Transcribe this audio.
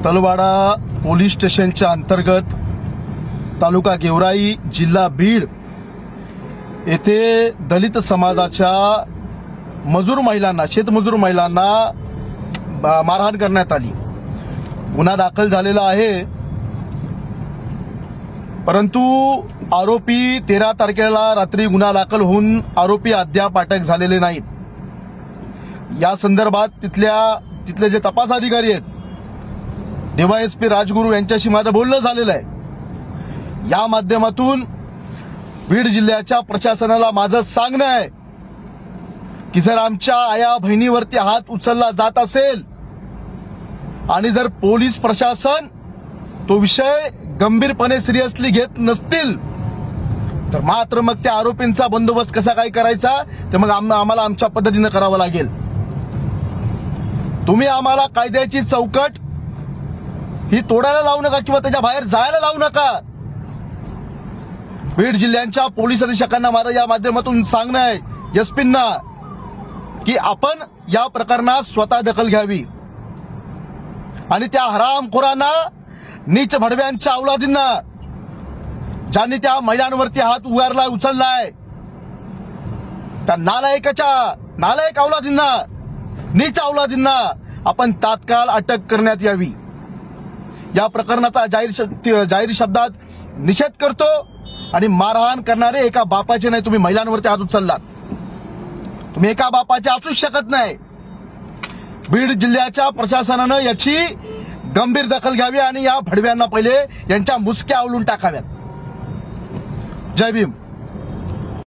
Talwara police स्टेशनच्या अंतर्गत तालुका गेवराई जिल्हा बीड येथे दलित समाजाच्या मजूर महिलांना शेतमजूर महिलांना मारहाण करण्यात आली। गुन्हा दाखल झालेला आहे, परंतु आरोपी 13 तारखेला रात्री गुन्हा दाखल होऊन आरोपी अद्याप अटक झालेले नाहीत। या संदर्भात तिथले जे तपास अधिकारी आहेत डीवायएसपी राजगुरू यांच्याशी माझं बोलणं झालेलं आहे। या माध्यमातून बीड जिल्ह्याच्या प्रशासनाला माझं सांगणं आहे की जर आमच्या आया बहिणीवरती हात उचलला जात असेल आणि जर पोलीस प्रशासन तो विषय गंभीरपणे सिरियसली घेत नसतील तर मात्र मग त्या आरोपींचा बंदोबस्त कसा काय करायचा ते मग आम्हाला आमच्या पद्धतीने करावं लागेल। तुम्ही आम्हाला कायद्याची चौकट ही तोडायला लावू नका किंवा त्याच्या बाहेर जायला लावू नका। बीड जिल्ह्याच्या पोलीस अधीक्षकांना मला या माध्यमातून सांगणं आहे एसपींना की आपण या प्रकरणात स्वतः दखल घ्यावी आणि त्या हरामखोरांना नीच भडव्यांच्या अवलादींना ज्यांनी त्या महिलांवरती हात उचललाय त्या नालायक अवलादींना नीच अवलादींना आपण तात्काळ अटक करण्यात यावी। या प्रकरणाचा जाहीर शब्दात निषेध करतो आणि मारहाण करणारे एका बापाचे नाही, तुम्ही महिलांवरती हात उचललात, तुम्ही एका बापाचे असूच शकत नाही। बीड जिल्ह्याच्या प्रशासनानं याची गंभीर दखल घ्यावी आणि या भडव्यांना पहिले यांच्या मुसक्या आवळून टाकाव्यात। जय भीम।